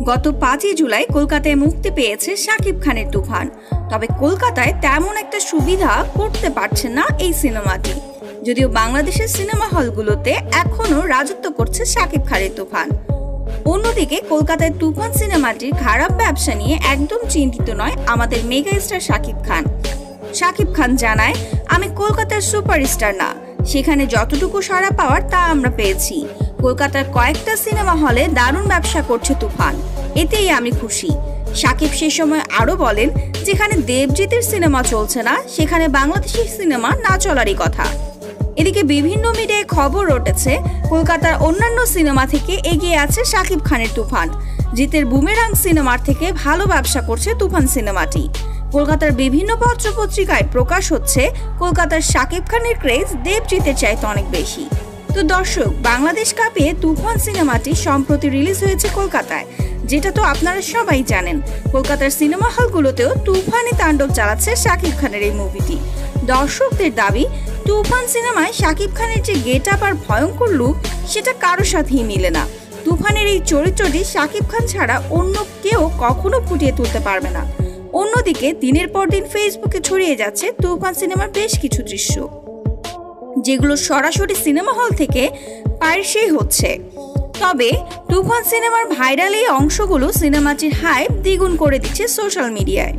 গত 5 জুলাই কলকাতায় মুক্তি পেয়েছে শাকিব খানের তুফান। তবে কলকাতায় তেমন একটা সুবিধা করতে পারছে না এই সিনেমাটি, যদিও বাংলাদেশের সিনেমা হলগুলোতে এখনো রাজত্ব করছে শাকিব খানের তুফান। অন্যদিকে কলকাতায় তুফান সিনেমাটির খারাপ ব্যবসা নিয়ে একদম চিন্তিত নয় আমাদের মেগা স্টার শাকিব খান। শাকিব খান জানায়, আমি কলকাতার সুপারস্টার না, সেখানে যতটুকু সাড়া পাওয়ার তা আমরা পেয়েছি। কলকাতার কয়েকটা সিনেমা হলে দারুণ ব্যবসা করছে তুফান, এতেই আমি খুশি। শাকিব সে সময় আরো বলেন, যেখানে দেবজিতের সিনেমা চলছে না সেখানে বাংলাদেশের সিনেমা না চলারই কথা। এদিকে বিভিন্ন মিডিয়ায় খবর উঠেছে কলকাতার অন্যান্য সিনেমা থেকে এগিয়ে আছে শাকিব খানের তুফান। জিতের বুমেরাং সিনেমার থেকে ভালো ব্যবসা করছে তুফান সিনেমাটি। কলকাতার বিভিন্ন পত্র পত্রিকায় প্রকাশ হচ্ছে কলকাতার শাকিব খানের ক্রেজ দেবজিতের চাইতে অনেক বেশি। তো দর্শক, বাংলাদেশ কাঁপিয়ে তুফান সিনেমাটি সম্প্রতি রিলিজ হয়েছে কলকাতায়, যেটা তো আপনারা সবাই জানেন। কলকাতার সিনেমা হলগুলোতেও তুফানে তাণ্ডব চালাচ্ছে শাকিব খানের এই মুভিটি। দর্শকদের দাবি, তুফান সিনেমায় শাকিব খানের যে গেট আপ আর ভয়ঙ্কর লুক, সেটা কারোর সাথেই মিলে না। তুফানের এই চরিত্রটি শাকিব খান ছাড়া অন্য কেউ কখনো ফুটিয়ে তুলতে পারবে না। অন্যদিকে দিনের পর দিন ফেসবুকে ছড়িয়ে যাচ্ছে তুফান সিনেমার বেশ কিছু দৃশ্য, যেগুলো সরাসরি সিনেমা হল থেকে পাইরেসি হচ্ছে। তবে তুফান সিনেমার ভাইরাল এই অংশগুলো সিনেমাটির হাইপ দ্বিগুণ করে দিচ্ছে সোশ্যাল মিডিয়ায়।